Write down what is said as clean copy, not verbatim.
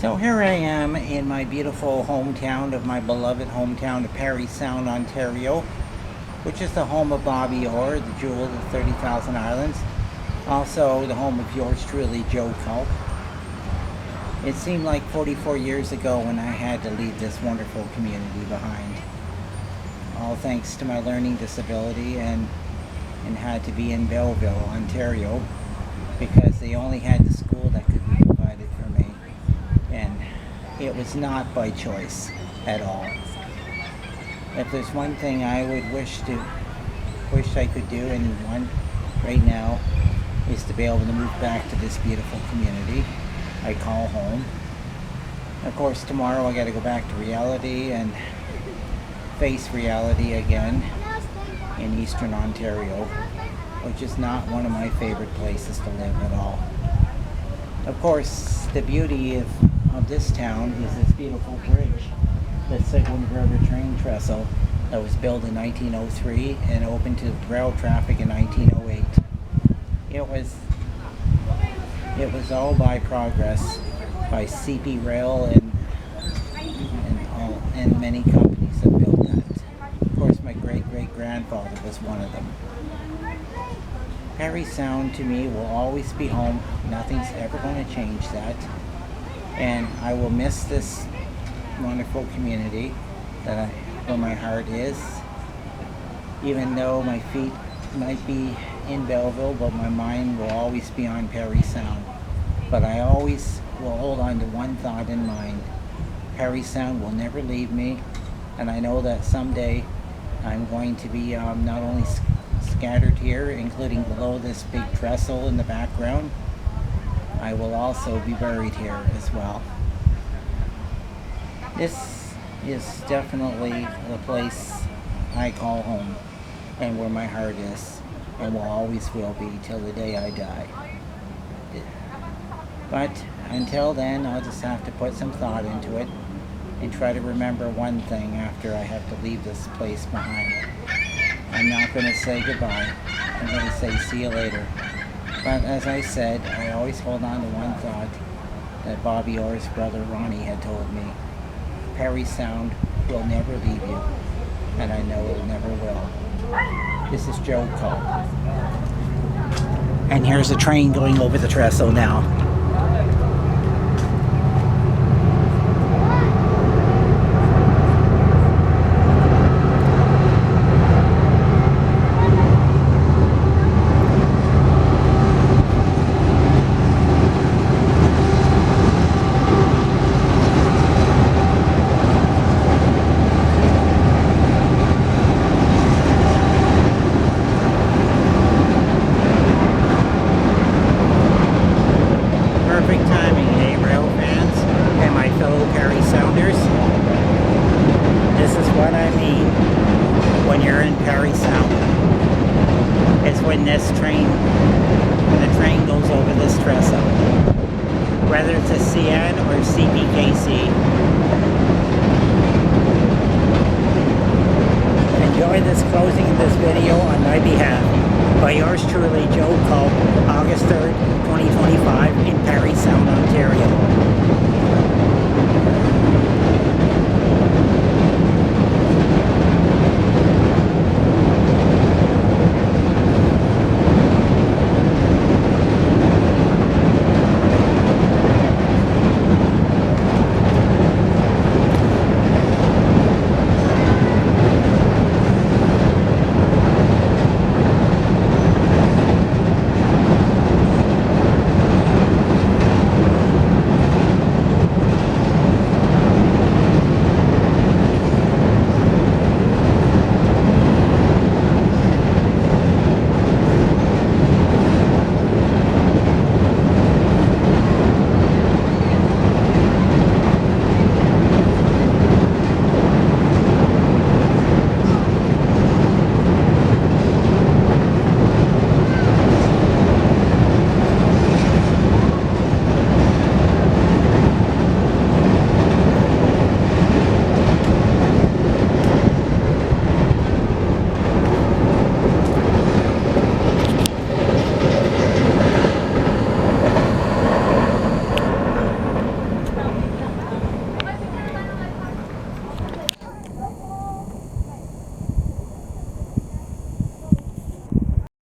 So here I am in my beautiful hometown of my beloved hometown of Parry Sound, Ontario, which is the home of Bobby Orr, the jewel of the 30,000 Islands. Also the home of yours truly, Joe Culp. It seemed like 44 years ago when I had to leave this wonderful community behind. All thanks to my learning disability and had to be in Belleville, Ontario, because they only had the school that could be provided for me. And it was not by choice at all. If there's one thing I would wish I could do, and one right now, is to be able to move back to this beautiful community I call home. Of course, tomorrow I got to go back to reality and face reality again in Eastern Ontario, which is not one of my favorite places to live at all. Of course, the beauty of this town is this beautiful bridge, the Sigmund River train trestle that was built in 1903 and opened to rail traffic in 1908. It was all by progress by CP Rail and many companies that built that. Of course, my great-great-grandfather was one of them. Parry Sound to me will always be home. Nothing's ever going to change that. And I will miss this wonderful community where my heart is. Even though my feet might be in Belleville, but my mind will always be on Parry Sound. But I always will hold on to one thought in mind. Parry Sound will never leave me, and I know that someday I'm going to be not only scattered here, including below this big trestle in the background, I will also be buried here as well. This is definitely the place I call home, and where my heart is, and will always will be till the day I die. But until then, I'll just have to put some thought into it and try to remember one thing after I have to leave this place behind. I'm not going to say goodbye. I'm going to say see you later. But as I said, I always hold on to one thought that Bobby Orr's brother Ronnie had told me. Parry Sound will never leave you, and I know it never will. This is Joe Culp. And here's a train going over the trestle now.